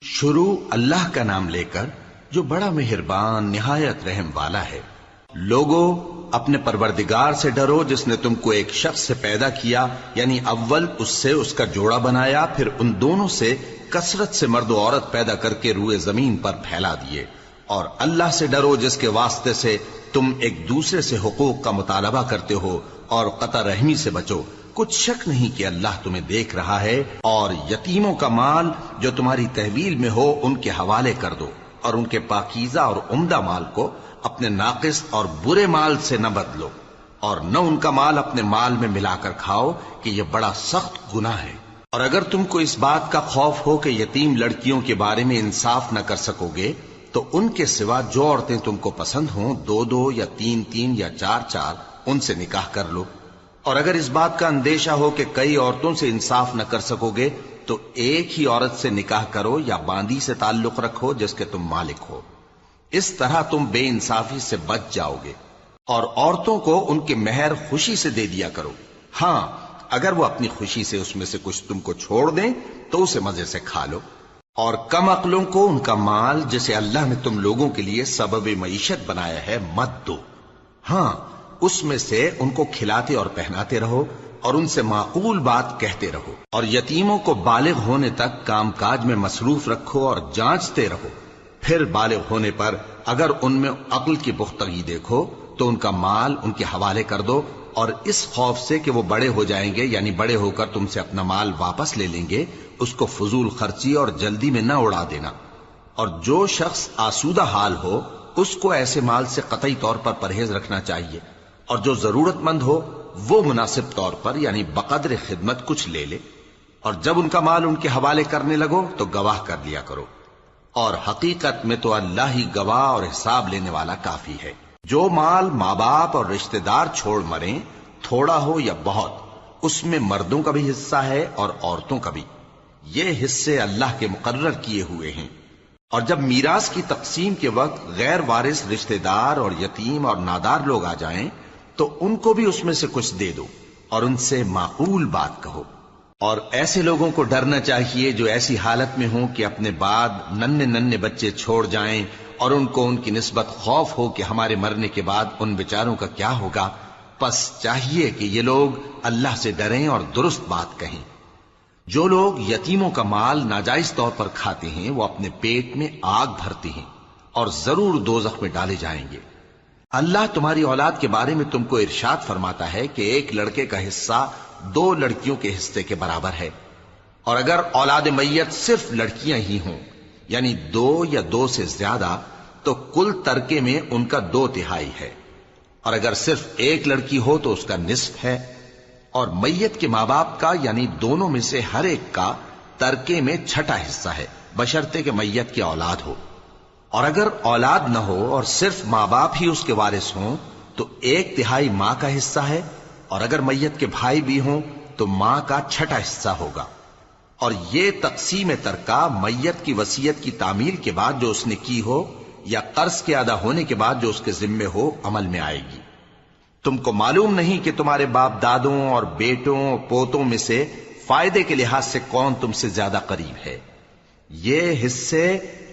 شروع اللہ کا نام لے کر جو بڑا مہربان نہایت رحم والا ہے۔ لوگو اپنے پروردگار سے ڈرو جس نے تم کو ایک شخص سے پیدا کیا، یعنی اول اس سے اس کا جوڑا بنایا، پھر ان دونوں سے کثرت سے مرد و عورت پیدا کر کے روئے زمین پر پھیلا دیے۔ اور اللہ سے ڈرو جس کے واسطے سے تم ایک دوسرے سے حقوق کا مطالبہ کرتے ہو، اور قطع رحمی سے بچو۔ کچھ شک نہیں کہ اللہ تمہیں دیکھ رہا ہے۔ اور یتیموں کا مال جو تمہاری تحویل میں ہو ان کے حوالے کر دو، اور ان کے پاکیزہ اور عمدہ مال کو اپنے ناقص اور برے مال سے نہ بدلو، اور نہ ان کا مال اپنے مال میں ملا کر کھاؤ کہ یہ بڑا سخت گناہ ہے۔ اور اگر تم کو اس بات کا خوف ہو کہ یتیم لڑکیوں کے بارے میں انصاف نہ کر سکو گے تو ان کے سوا جو عورتیں تم کو پسند ہوں، دو دو یا تین تین یا چار چار، ان سے نکاح کر لو۔ اور اگر اس بات کا اندیشہ ہو کہ کئی عورتوں سے انصاف نہ کر سکو گے تو ایک ہی عورت سے نکاح کرو یا باندی سے تعلق رکھو جس کے تم مالک ہو۔ اس طرح تم بے انصافی سے بچ جاؤ گے۔ اور عورتوں کو ان کے مہر خوشی سے دے دیا کرو۔ ہاں، اگر وہ اپنی خوشی سے اس میں سے کچھ تم کو چھوڑ دیں تو اسے مزے سے کھا لو۔ اور کم عقلوں کو ان کا مال جسے اللہ نے تم لوگوں کے لیے سبب معیشت بنایا ہے مت دو۔ ہاں، اس میں سے ان کو کھلاتے اور پہناتے رہو اور ان سے معقول بات کہتے رہو۔ اور یتیموں کو بالغ ہونے تک کام کاج میں مصروف رکھو اور جانچتے رہو۔ پھر بالغ ہونے پر اگر ان میں عقل کی پختگی دیکھو تو ان کا مال ان کے حوالے کر دو، اور اس خوف سے کہ وہ بڑے ہو جائیں گے، یعنی بڑے ہو کر تم سے اپنا مال واپس لے لیں گے، اس کو فضول خرچی اور جلدی میں نہ اڑا دینا۔ اور جو شخص آسودہ حال ہو اس کو ایسے مال سے قطعی طور پر پرہیز رکھنا چاہیے، اور جو ضرورت مند ہو وہ مناسب طور پر یعنی بقدر خدمت کچھ لے لے۔ اور جب ان کا مال ان کے حوالے کرنے لگو تو گواہ کر لیا کرو، اور حقیقت میں تو اللہ ہی گواہ اور حساب لینے والا کافی ہے۔ جو مال ماں باپ اور رشتہ دار چھوڑ مریں، تھوڑا ہو یا بہت، اس میں مردوں کا بھی حصہ ہے اور عورتوں کا بھی۔ یہ حصے اللہ کے مقرر کیے ہوئے ہیں۔ اور جب میراث کی تقسیم کے وقت غیر وارث رشتہ دار اور یتیم اور نادار لوگ آ جائیں تو ان کو بھی اس میں سے کچھ دے دو، اور ان سے معقول بات کہو۔ اور ایسے لوگوں کو ڈرنا چاہیے جو ایسی حالت میں ہوں کہ اپنے بعد ننھے ننھے بچے چھوڑ جائیں، اور ان کو ان کی نسبت خوف ہو کہ ہمارے مرنے کے بعد ان بیچاروں کا کیا ہوگا۔ پس چاہیے کہ یہ لوگ اللہ سے ڈریں اور درست بات کہیں۔ جو لوگ یتیموں کا مال ناجائز طور پر کھاتے ہیں وہ اپنے پیٹ میں آگ بھرتے ہیں اور ضرور دوزخ میں ڈالے جائیں گے۔ اللہ تمہاری اولاد کے بارے میں تم کو ارشاد فرماتا ہے کہ ایک لڑکے کا حصہ دو لڑکیوں کے حصے کے برابر ہے، اور اگر اولاد میت صرف لڑکیاں ہی ہوں یعنی دو یا دو سے زیادہ تو کل ترکے میں ان کا 2/3 ہے، اور اگر صرف ایک لڑکی ہو تو اس کا نصف ہے۔ اور میت کے ماں باپ کا یعنی دونوں میں سے ہر ایک کا ترکے میں 6واں حصہ ہے، بشرطے کہ میت کی اولاد ہو۔ اور اگر اولاد نہ ہو اور صرف ماں باپ ہی اس کے وارث ہوں تو 1/3 ماں کا حصہ ہے، اور اگر میت کے بھائی بھی ہوں تو ماں کا 6واں حصہ ہوگا۔ اور یہ تقسیم ترکہ میت کی وصیت کی تعمیل کے بعد جو اس نے کی ہو یا قرض کے ادا ہونے کے بعد جو اس کے ذمے ہو عمل میں آئے گی۔ تم کو معلوم نہیں کہ تمہارے باپ دادوں اور بیٹوں اور پوتوں میں سے فائدے کے لحاظ سے کون تم سے زیادہ قریب ہے۔ یہ حصے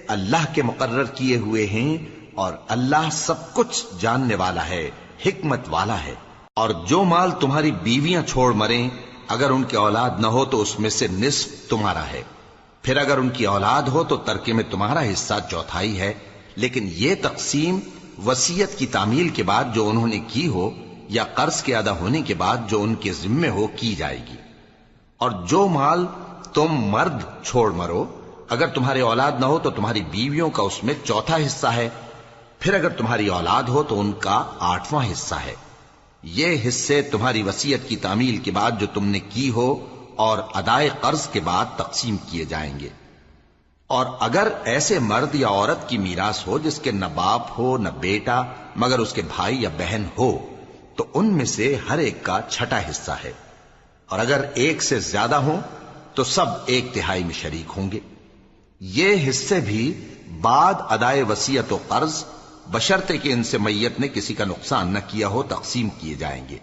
اللہ کے مقرر کیے ہوئے ہیں، اور اللہ سب کچھ جاننے والا ہے، حکمت والا ہے۔ اور جو مال تمہاری بیویاں چھوڑ مریں اگر ان کی اولاد نہ ہو تو اس میں سے نصف تمہارا ہے، پھر اگر ان کی اولاد ہو تو ترکے میں تمہارا حصہ 1/4 ہے۔ لیکن یہ تقسیم وصیت کی تعمیل کے بعد جو انہوں نے کی ہو یا قرض کے ادا ہونے کے بعد جو ان کے ذمے ہو کی جائے گی۔ اور جو مال تم مرد چھوڑ مرو اگر تمہاری اولاد نہ ہو تو تمہاری بیویوں کا اس میں 1/4 حصہ ہے، پھر اگر تمہاری اولاد ہو تو ان کا 8واں حصہ ہے۔ یہ حصے تمہاری وصیت کی تعمیل کے بعد جو تم نے کی ہو اور ادائے قرض کے بعد تقسیم کیے جائیں گے۔ اور اگر ایسے مرد یا عورت کی میراث ہو جس کے نہ باپ ہو نہ بیٹا مگر اس کے بھائی یا بہن ہو تو ان میں سے ہر ایک کا 6واں حصہ ہے، اور اگر ایک سے زیادہ ہوں تو سب 1/3 میں شریک ہوں گے۔ یہ حصے بھی بعد ادائے وصیت و قرض بشرطے کہ ان سے میت نے کسی کا نقصان نہ کیا ہو تقسیم کیے جائیں گے۔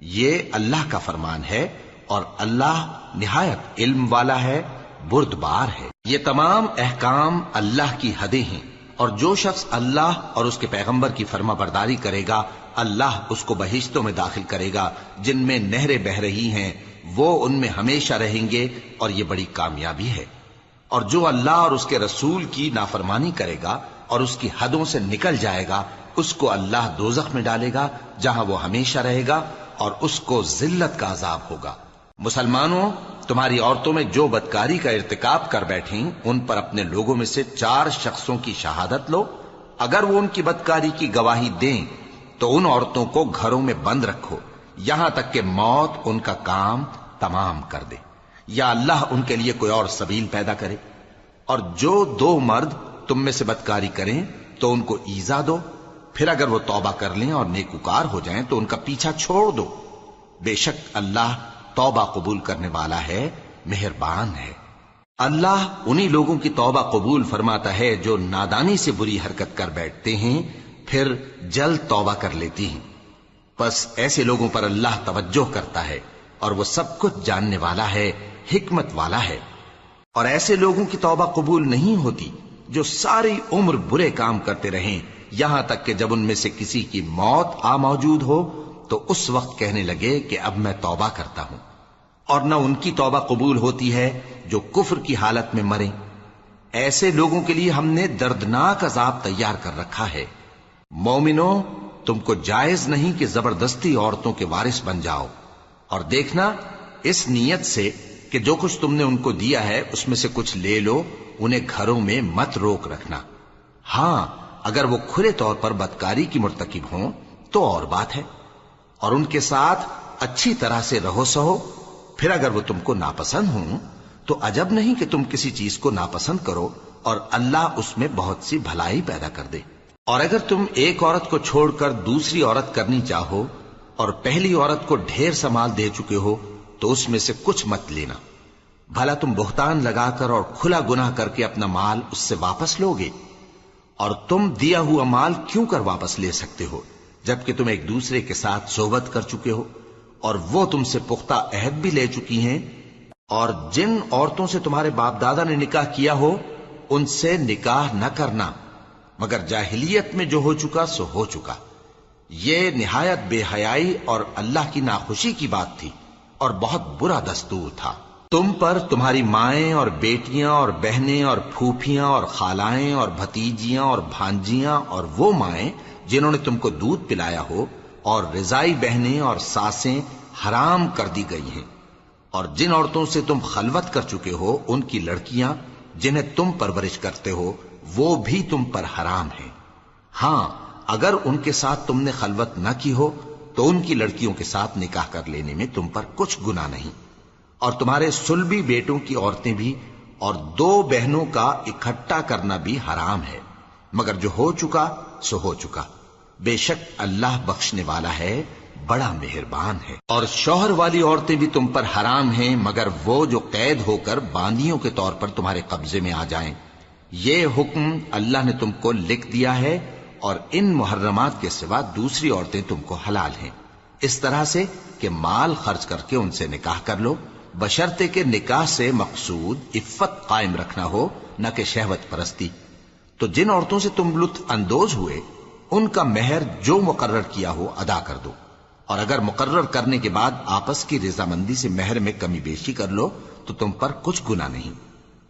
یہ اللہ کا فرمان ہے، اور اللہ نہایت علم والا ہے بردبار ہے۔ یہ تمام احکام اللہ کی حدیں ہیں، اور جو شخص اللہ اور اس کے پیغمبر کی فرما برداری کرے گا اللہ اس کو بہشتوں میں داخل کرے گا جن میں نہریں بہہ رہی ہیں، وہ ان میں ہمیشہ رہیں گے، اور یہ بڑی کامیابی ہے۔ اور جو اللہ اور اس کے رسول کی نافرمانی کرے گا اور اس کی حدوں سے نکل جائے گا اس کو اللہ دوزخ میں ڈالے گا جہاں وہ ہمیشہ رہے گا، اور اس کو ذلت کا عذاب ہوگا۔ مسلمانوں، تمہاری عورتوں میں جو بدکاری کا ارتکاب کر بیٹھیں ان پر اپنے لوگوں میں سے 4 شخصوں کی شہادت لو۔ اگر وہ ان کی بدکاری کی گواہی دیں تو ان عورتوں کو گھروں میں بند رکھو یہاں تک کہ موت ان کا کام تمام کر دے، یا اللہ ان کے لیے کوئی اور سبیل پیدا کرے۔ اور جو 2 مرد تم میں سے بدکاری کریں تو ان کو ایذا دو، پھر اگر وہ توبہ کر لیں اور نیکوکار ہو جائیں تو ان کا پیچھا چھوڑ دو۔ بے شک اللہ توبہ قبول کرنے والا ہے، مہربان ہے۔ اللہ انہی لوگوں کی توبہ قبول فرماتا ہے جو نادانی سے بری حرکت کر بیٹھتے ہیں پھر جلد توبہ کر لیتی ہیں، بس ایسے لوگوں پر اللہ توجہ کرتا ہے اور وہ سب کچھ جاننے والا ہے، حکمت والا ہے۔ اور ایسے لوگوں کی توبہ قبول نہیں ہوتی جو ساری عمر برے کام کرتے رہیں یہاں تک کہ جب ان میں سے کسی کی موت آ موجود ہو تو اس وقت کہنے لگے کہ اب میں توبہ کرتا ہوں۔ اور نہ ان کی توبہ قبول ہوتی ہے جو کفر کی حالت میں مریں۔ ایسے لوگوں کے لیے ہم نے دردناک عذاب تیار کر رکھا ہے۔ مومنوں، تم کو جائز نہیں کہ زبردستی عورتوں کے وارث بن جاؤ، اور دیکھنا اس نیت سے کہ جو کچھ تم نے ان کو دیا ہے اس میں سے کچھ لے لو، انہیں گھروں میں مت روک رکھنا۔ ہاں، اگر وہ کھلے طور پر بدکاری کی مرتکب ہوں تو اور بات ہے، اور ان کے ساتھ اچھی طرح سے رہو سہو۔ پھر اگر وہ تم کو ناپسند ہوں تو عجب نہیں کہ تم کسی چیز کو ناپسند کرو اور اللہ اس میں بہت سی بھلائی پیدا کر دے۔ اور اگر تم ایک عورت کو چھوڑ کر دوسری عورت کرنی چاہو اور پہلی عورت کو ڈھیر سا مال دے چکے ہو تو اس میں سے کچھ مت لینا، بھلا تم بہتان لگا کر اور کھلا گناہ کر کے اپنا مال اس سے واپس لو گے؟ اور تم دیا ہوا مال کیوں کر واپس لے سکتے ہو جبکہ تم ایک دوسرے کے ساتھ صحبت کر چکے ہو اور وہ تم سے پختہ عہد بھی لے چکی ہیں؟ اور جن عورتوں سے تمہارے باپ دادا نے نکاح کیا ہو ان سے نکاح نہ کرنا مگر جاہلیت میں جو ہو چکا سو ہو چکا۔ یہ نہایت بے حیائی اور اللہ کی ناخوشی کی بات تھی اور بہت برا دستور تھا۔ تم پر تمہاری مائیں اور بیٹیاں اور بہنیں اور پھوپھیاں اور خالائیں اور بھتیجیاں اور بھانجیاں اور وہ مائیں جنہوں نے تم کو دودھ پلایا ہو اور رضائی بہنیں اور ساسیں حرام کر دی گئی ہیں، اور جن عورتوں سے تم خلوت کر چکے ہو ان کی لڑکیاں جنہیں تم پرورش کرتے ہو وہ بھی تم پر حرام ہیں۔ ہاں، اگر ان کے ساتھ تم نے خلوت نہ کی ہو تو ان کی لڑکیوں کے ساتھ نکاح کر لینے میں تم پر کچھ گناہ نہیں۔ اور تمہارے صلبی بیٹوں کی عورتیں بھی اور 2 بہنوں کا اکٹھا کرنا بھی حرام ہے، مگر جو ہو چکا سو ہو چکا۔ بے شک اللہ بخشنے والا ہے، بڑا مہربان ہے۔ اور شوہر والی عورتیں بھی تم پر حرام ہیں مگر وہ جو قید ہو کر باندیوں کے طور پر تمہارے قبضے میں آ جائیں۔ یہ حکم اللہ نے تم کو لکھ دیا ہے، اور ان محرمات کے سوا دوسری عورتیں تم کو حلال ہیں، اس طرح سے کہ مال خرچ کر کے ان سے نکاح کر لو، بشرطے کہ نکاح سے مقصود عفت قائم رکھنا ہو نہ کہ شہوت پرستی۔ تو جن عورتوں سے تم لطف اندوز ہوئے ان کا مہر جو مقرر کیا ہو ادا کر دو، اور اگر مقرر کرنے کے بعد آپس کی رضامندی سے مہر میں کمی بیشی کر لو تو تم پر کچھ گناہ نہیں۔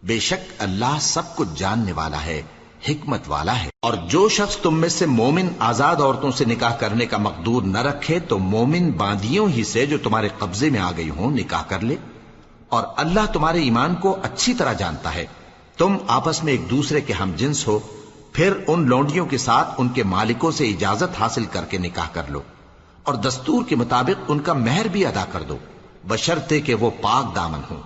بے شک اللہ سب کچھ جاننے والا ہے، حکمت والا ہے۔ اور جو شخص تم میں سے مومن آزاد عورتوں سے نکاح کرنے کا مقدور نہ رکھے تو مومن باندیوں ہی سے جو تمہارے قبضے میں آ گئی ہوں نکاح کر لے، اور اللہ تمہارے ایمان کو اچھی طرح جانتا ہے۔ تم آپس میں ایک دوسرے کے ہم جنس ہو، پھر ان لونڈیوں کے ساتھ ان کے مالکوں سے اجازت حاصل کر کے نکاح کر لو، اور دستور کے مطابق ان کا مہر بھی ادا کر دو، بشرطے کہ وہ پاک دامن ہوں،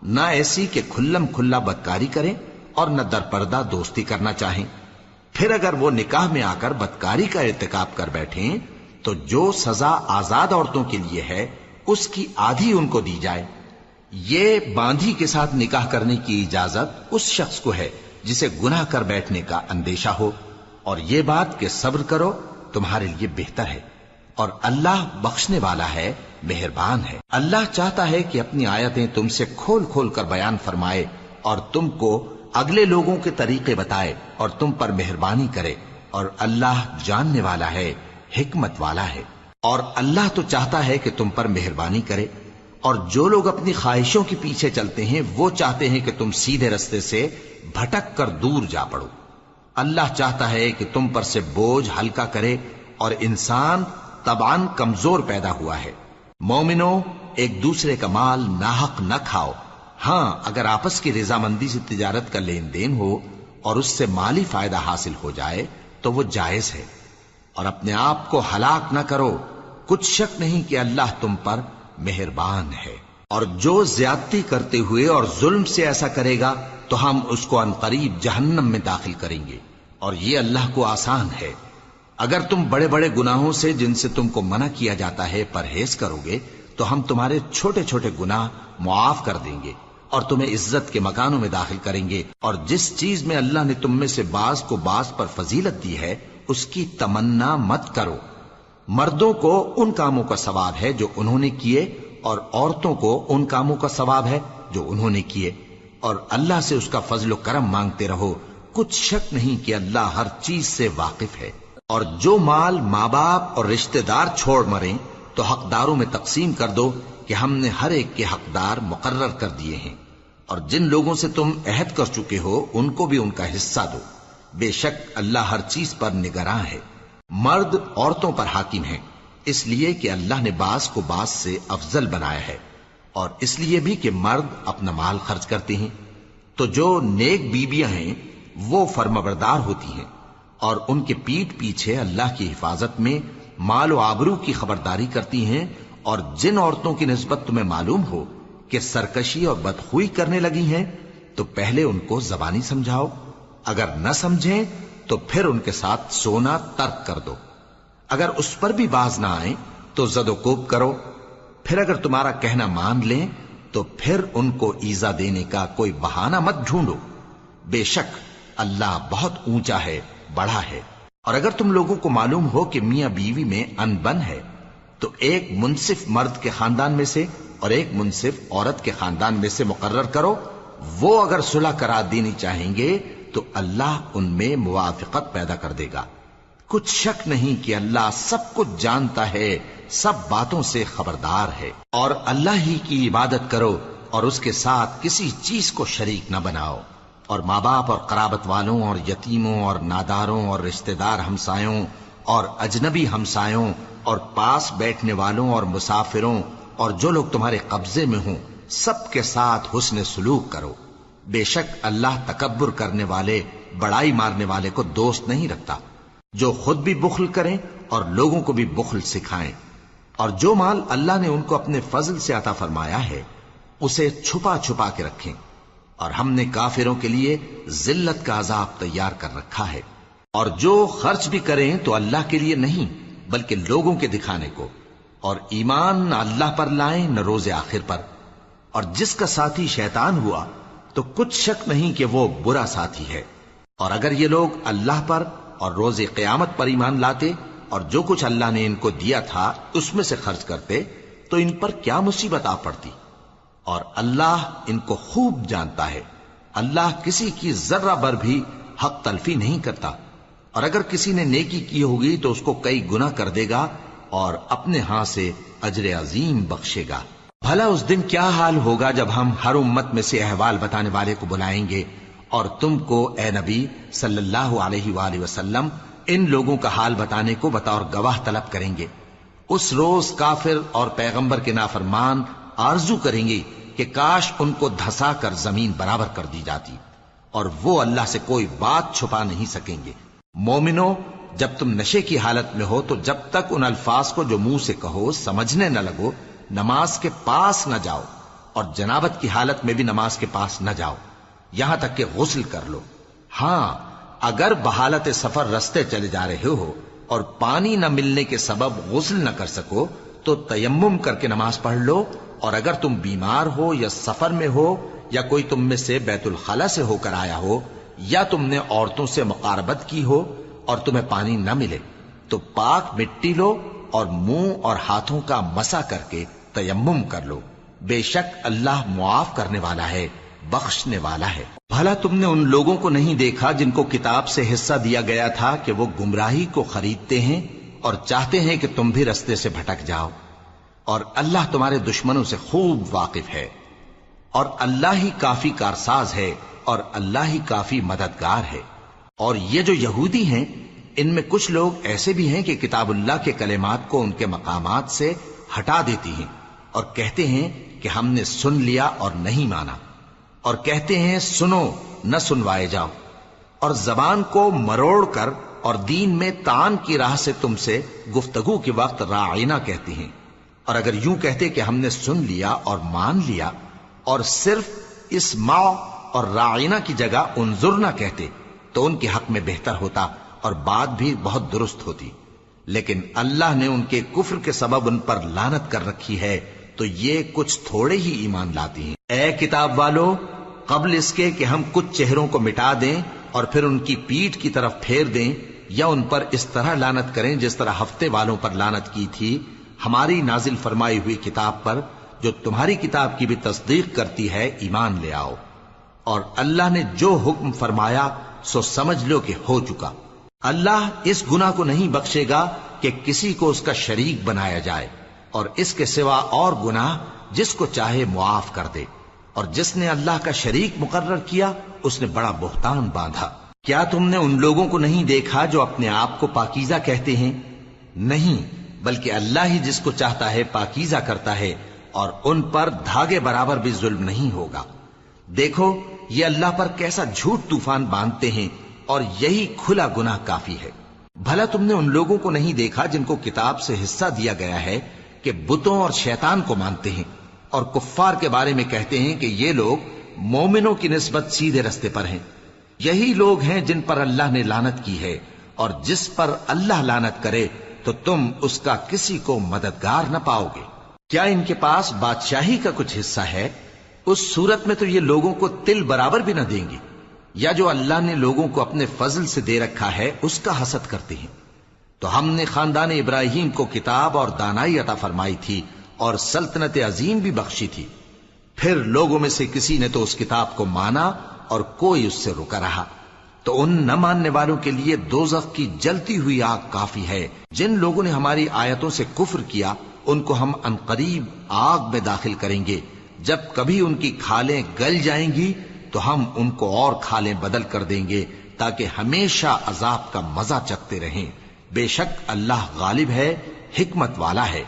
نہ ایسی کہ کھلم کھلا بدکاری کریں اور نہ درپردہ دوستی کرنا چاہیں۔ پھر اگر وہ نکاح میں آ کر بدکاری کا ارتکاب کر بیٹھیں تو جو سزا آزاد عورتوں کے لیے ہے اس کی آدھی ان کو دی جائے۔ یہ باندھی کے ساتھ نکاح کرنے کی اجازت اس شخص کو ہے جسے گناہ کر بیٹھنے کا اندیشہ ہو، اور یہ بات کہ صبر کرو تمہارے لیے بہتر ہے، اور اللہ بخشنے والا ہے، مہربان ہے۔ اللہ چاہتا ہے کہ اپنی آیتیں تم سے کھول کھول کر بیان فرمائے اور تم کو اگلے لوگوں کے طریقے بتائے اور تم پر مہربانی کرے، اور اللہ جاننے والا ہے، حکمت والا ہے۔ اور اللہ تو چاہتا ہے کہ تم پر مہربانی کرے، اور جو لوگ اپنی خواہشوں کے پیچھے چلتے ہیں وہ چاہتے ہیں کہ تم سیدھے رستے سے بھٹک کر دور جا پڑو۔ اللہ چاہتا ہے کہ تم پر سے بوجھ ہلکا کرے، اور انسان طبعاً کمزور پیدا ہوا ہے۔ مومنو، ایک دوسرے کا مال ناحق نہ کھاؤ۔ ہاں، اگر آپس کی رضامندی سے تجارت کا لین دین ہو اور اس سے مالی فائدہ حاصل ہو جائے تو وہ جائز ہے، اور اپنے آپ کو ہلاک نہ کرو، کچھ شک نہیں کہ اللہ تم پر مہربان ہے۔ اور جو زیادتی کرتے ہوئے اور ظلم سے ایسا کرے گا تو ہم اس کو عنقریب جہنم میں داخل کریں گے، اور یہ اللہ کو آسان ہے۔ اگر تم بڑے بڑے گناہوں سے جن سے تم کو منع کیا جاتا ہے پرہیز کرو گے تو ہم تمہارے چھوٹے چھوٹے گناہ معاف کر دیں گے اور تمہیں عزت کے مکانوں میں داخل کریں گے۔ اور جس چیز میں اللہ نے تم میں سے بعض کو بعض پر فضیلت دی ہے اس کی تمنا مت کرو۔ مردوں کو ان کاموں کا ثواب ہے جو انہوں نے کیے، اور عورتوں کو ان کاموں کا ثواب ہے جو انہوں نے کیے، اور اللہ سے اس کا فضل و کرم مانگتے رہو، کچھ شک نہیں کہ اللہ ہر چیز سے واقف ہے۔ اور جو مال ماں باپ اور رشتہ دار چھوڑ مریں تو حقداروں میں تقسیم کر دو کہ ہم نے ہر ایک کے حقدار مقرر کر دیے ہیں، اور جن لوگوں سے تم عہد کر چکے ہو ان کو بھی ان کا حصہ دو، بے شک اللہ ہر چیز پر نگراں ہے۔ مرد عورتوں پر حاکم ہیں، اس لیے کہ اللہ نے بعض کو بعض سے افضل بنایا ہے، اور اس لیے بھی کہ مرد اپنا مال خرچ کرتے ہیں، تو جو نیک بیویاں ہیں وہ فرمانبردار ہوتی ہیں، اور ان کے پیٹھ پیچھے اللہ کی حفاظت میں مال و آبرو کی خبرداری کرتی ہیں۔ اور جن عورتوں کی نسبت تمہیں معلوم ہو کہ سرکشی اور بدخوئی کرنے لگی ہیں تو پہلے ان کو زبانی سمجھاؤ، اگر نہ سمجھیں تو پھر ان کے ساتھ سونا ترک کر دو۔ اگر اس پر بھی باز نہ آئیں تو زد و کوب کرو، پھر اگر تمہارا کہنا مان لیں تو پھر ان کو ایذا دینے کا کوئی بہانہ مت ڈھونڈو، بے شک اللہ بہت اونچا ہے، بڑا ہے۔ اور اگر تم لوگوں کو معلوم ہو کہ میاں بیوی میں انبن ہے تو ایک منصف مرد کے خاندان میں سے اور ایک منصف عورت کے خاندان میں سے مقرر کرو، وہ اگر صلح کرا دینی چاہیں گے تو اللہ ان میں موافقت پیدا کر دے گا۔ کچھ شک نہیں کہ اللہ سب کچھ جانتا ہے، سب باتوں سے خبردار ہے۔ اور اللہ ہی کی عبادت کرو اور اس کے ساتھ کسی چیز کو شریک نہ بناؤ، اور ماں باپ اور قرابت والوں اور یتیموں اور ناداروں اور رشتہ دار ہمسایوں اور اجنبی ہمسایوں اور پاس بیٹھنے والوں اور مسافروں اور جو لوگ تمہارے قبضے میں ہوں سب کے ساتھ حسن سلوک کرو، بے شک اللہ تکبر کرنے والے، بڑائی مارنے والے کو دوست نہیں رکھتا۔ جو خود بھی بخل کریں اور لوگوں کو بھی بخل سکھائیں، اور جو مال اللہ نے ان کو اپنے فضل سے عطا فرمایا ہے اسے چھپا چھپا کے رکھیں، اور ہم نے کافروں کے لیے ذلت کا عذاب تیار کر رکھا ہے۔ اور جو خرچ بھی کریں تو اللہ کے لیے نہیں بلکہ لوگوں کے دکھانے کو، اور ایمان نہ اللہ پر لائیں نہ روز آخر پر۔ اور جس کا ساتھی شیطان ہوا تو کچھ شک نہیں کہ وہ برا ساتھی ہے۔ اور اگر یہ لوگ اللہ پر اور روز قیامت پر ایمان لاتے اور جو کچھ اللہ نے ان کو دیا تھا اس میں سے خرچ کرتے تو ان پر کیا مصیبت آ پڑتی، اور اللہ ان کو خوب جانتا ہے۔ اللہ کسی کی ذرہ بر بھی حق تلفی نہیں کرتا، اور اگر کسی نے نیکی کی ہوگی تو اس کو کئی گنا کر دے گا اور اپنے ہاں سے اجر عظیم بخشے گا۔ بھلا اس دن کیا حال ہوگا جب ہم ہر امت میں سے احوال بتانے والے کو بلائیں گے اور تم کو اے نبی صلی اللہ علیہ وآلہ وسلم ان لوگوں کا حال بتانے کو بطور گواہ طلب کریں گے۔ اس روز کافر اور پیغمبر کے نافرمان آرزو کریں گے کہ کاش ان کو دھسا کر زمین برابر کر دی جاتی، اور وہ اللہ سے کوئی بات چھپا نہیں سکیں گے۔ مومنو، جب تم نشے کی حالت میں ہو تو جب تک ان الفاظ کو جو منہ سے کہو سمجھنے نہ لگو نماز کے پاس نہ جاؤ، اور جنابت کی حالت میں بھی نماز کے پاس نہ جاؤ یہاں تک کہ غسل کر لو۔ ہاں، اگر بحالت سفر رستے چلے جا رہے ہو اور پانی نہ ملنے کے سبب غسل نہ کر سکو تو تیمم کر کے نماز پڑھ لو، اور اگر تم بیمار ہو یا سفر میں ہو یا کوئی تم میں سے بیت الخلا سے ہو کر آیا ہو یا تم نے عورتوں سے مقاربت کی ہو اور تمہیں پانی نہ ملے تو پاک مٹی لو اور منہ اور ہاتھوں کا مسح کر کے تیمم کر لو، بے شک اللہ معاف کرنے والا ہے، بخشنے والا ہے۔ بھلا تم نے ان لوگوں کو نہیں دیکھا جن کو کتاب سے حصہ دیا گیا تھا کہ وہ گمراہی کو خریدتے ہیں اور چاہتے ہیں کہ تم بھی رستے سے بھٹک جاؤ، اور اللہ تمہارے دشمنوں سے خوب واقف ہے، اور اللہ ہی کافی کارساز ہے، اور اللہ ہی کافی مددگار ہے۔ اور یہ جو یہودی ہیں، ان میں کچھ لوگ ایسے بھی ہیں کہ کتاب اللہ کے کلمات کو ان کے مقامات سے ہٹا دیتی ہیں اور کہتے ہیں کہ ہم نے سن لیا اور نہیں مانا، اور کہتے ہیں سنو نہ سنوائے جاؤ، اور زبان کو مروڑ کر اور دین میں طعن کی راہ سے تم سے گفتگو کے وقت راعینا کہتی ہیں۔ اور اگر یوں کہتے کہ ہم نے سن لیا اور مان لیا، اور صرف اسمع اور راعینا کی جگہ انظرنا کہتے، تو ان کے حق میں بہتر ہوتا اور بات بھی بہت درست ہوتی۔ لیکن اللہ نے ان کے کفر کے سبب ان پر لعنت کر رکھی ہے، تو یہ کچھ تھوڑے ہی ایمان لاتی ہیں۔ اے کتاب والو، قبل اس کے کہ ہم کچھ چہروں کو مٹا دیں اور پھر ان کی پیٹھ کی طرف پھیر دیں یا ان پر اس طرح لعنت کریں جس طرح ہفتے والوں پر لعنت کی تھی، ہماری نازل فرمائی ہوئی کتاب پر جو تمہاری کتاب کی بھی تصدیق کرتی ہے ایمان لے آؤ، اور اللہ نے جو حکم فرمایا سو سمجھ لو کہ ہو چکا۔ اللہ اس گناہ کو نہیں بخشے گا کہ کسی کو اس کا شریک بنایا جائے، اور اس کے سوا اور گناہ جس کو چاہے معاف کر دے، اور جس نے اللہ کا شریک مقرر کیا اس نے بڑا بہتان باندھا۔ کیا تم نے ان لوگوں کو نہیں دیکھا جو اپنے آپ کو پاکیزہ کہتے ہیں؟ نہیں، بلکہ اللہ ہی جس کو چاہتا ہے پاکیزہ کرتا ہے، اور ان پر دھاگے برابر بھی ظلم نہیں ہوگا۔ دیکھو یہ اللہ پر کیسا جھوٹ طوفان باندھتے ہیں، اور یہی کھلا گناہ کافی ہے۔ بھلا تم نے ان لوگوں کو نہیں دیکھا جن کو کتاب سے حصہ دیا گیا ہے کہ بتوں اور شیطان کو مانتے ہیں، اور کفار کے بارے میں کہتے ہیں کہ یہ لوگ مومنوں کی نسبت سیدھے رستے پر ہیں۔ یہی لوگ ہیں جن پر اللہ نے لعنت کی ہے، اور جس پر اللہ لعنت کرے تو تم اس کا کسی کو مددگار نہ پاؤ گے۔ کیا ان کے پاس بادشاہی کا کچھ حصہ ہے؟ اس صورت میں تو یہ لوگوں کو تل برابر بھی نہ دیں گے، یا جو اللہ نے لوگوں کو اپنے فضل سے دے رکھا ہے اس کا حسد کرتے ہیں۔ تو ہم نے خاندان ابراہیم کو کتاب اور دانائی عطا فرمائی تھی اور سلطنت عظیم بھی بخشی تھی۔ پھر لوگوں میں سے کسی نے تو اس کتاب کو مانا اور کوئی اس سے رکا رہا، تو ان نہ ماننے والوں کے لیے دوزخ کی جلتی ہوئی آگ کافی ہے۔ جن لوگوں نے ہماری آیتوں سے کفر کیا ان کو ہم عنقریب آگ میں داخل کریں گے۔ جب کبھی ان کی کھالیں گل جائیں گی تو ہم ان کو اور کھالیں بدل کر دیں گے تاکہ ہمیشہ عذاب کا مزہ چکھتے رہیں۔ بے شک اللہ غالب ہے، حکمت والا ہے۔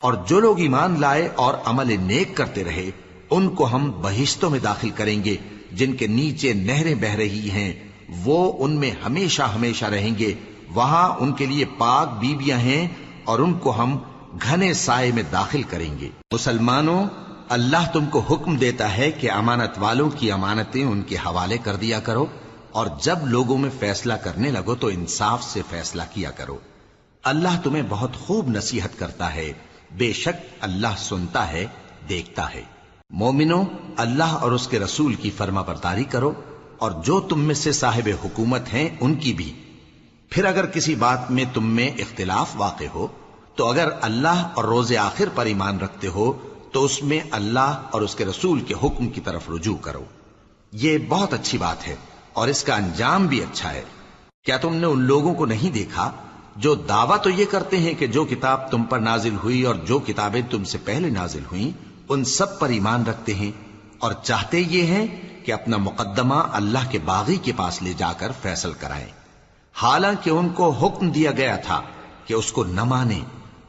اور جو لوگ ایمان لائے اور عمل نیک کرتے رہے ان کو ہم بہشتوں میں داخل کریں گے جن کے نیچے نہریں بہ رہی ہیں، وہ ان میں ہمیشہ ہمیشہ رہیں گے۔ وہاں ان کے لیے پاک بیویاں ہیں اور ان کو ہم گھنے سائے میں داخل کریں گے۔ مسلمانوں، اللہ تم کو حکم دیتا ہے کہ امانت والوں کی امانتیں ان کے حوالے کر دیا کرو، اور جب لوگوں میں فیصلہ کرنے لگو تو انصاف سے فیصلہ کیا کرو۔ اللہ تمہیں بہت خوب نصیحت کرتا ہے، بے شک اللہ سنتا ہے، دیکھتا ہے۔ مومنو، اللہ اور اس کے رسول کی فرما برداری کرو، اور جو تم میں سے صاحب حکومت ہیں ان کی بھی۔ پھر اگر کسی بات میں تم میں اختلاف واقع ہو تو اگر اللہ اور روز آخر پر ایمان رکھتے ہو تو اس میں اللہ اور اس کے رسول کے حکم کی طرف رجوع کرو۔ یہ بہت اچھی بات ہے اور اس کا انجام بھی اچھا ہے۔ کیا تم نے ان لوگوں کو نہیں دیکھا جو دعویٰ تو یہ کرتے ہیں کہ جو کتاب تم پر نازل ہوئی اور جو کتابیں تم سے پہلے نازل ہوئیں ان سب پر ایمان رکھتے ہیں، اور چاہتے یہ ہیں کہ اپنا مقدمہ اللہ کے باغی کے پاس لے جا کر فیصل کرائیں، حالانکہ ان کو حکم دیا گیا تھا کہ اس کو نہ مانیں،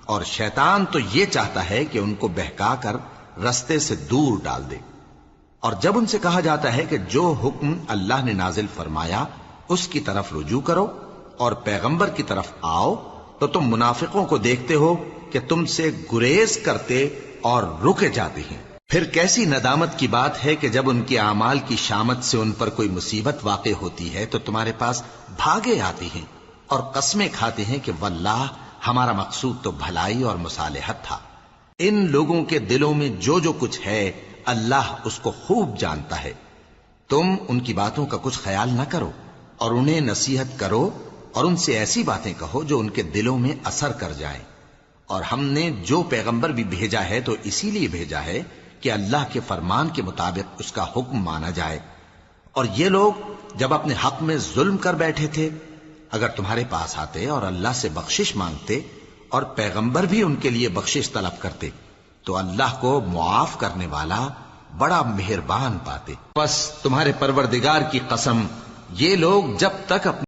اور شیطان تو یہ چاہتا ہے کہ ان کو بہکا کر رستے سے دور ڈال دے۔ اور جب ان سے کہا جاتا ہے کہ جو حکم اللہ نے نازل فرمایا اس کی طرف رجوع کرو اور پیغمبر کی طرف آؤ، تو تم منافقوں کو دیکھتے ہو کہ تم سے گریز کرتے اور رکے جاتے ہیں۔ پھر کیسی ندامت کی بات ہے کہ جب ان کے اعمال کی شامت سے ان پر کوئی مصیبت واقع ہوتی ہے تو تمہارے پاس بھاگے آتی ہیں اور قسمیں کھاتے ہیں کہ واللہ ہمارا مقصود تو بھلائی اور مصالحت تھا۔ ان لوگوں کے دلوں میں جو جو کچھ ہے اللہ اس کو خوب جانتا ہے۔ تم ان کی باتوں کا کچھ خیال نہ کرو اور انہیں نصیحت کرو اور ان سے ایسی باتیں کہو جو ان کے دلوں میں اثر کر جائیں۔ اور ہم نے جو پیغمبر بھی بھیجا ہے تو اسی لیے بھیجا ہے کہ اللہ کے فرمان کے مطابق اس کا حکم مانا جائے. اور یہ لوگ جب اپنے حق میں ظلم کر بیٹھے تھے، اگر تمہارے پاس آتے اور اللہ سے بخشش مانگتے اور پیغمبر بھی ان کے لیے بخشش طلب کرتے تو اللہ کو معاف کرنے والا بڑا مہربان پاتے. پس تمہارے پروردگار کی قسم، یہ لوگ جب تک اپنے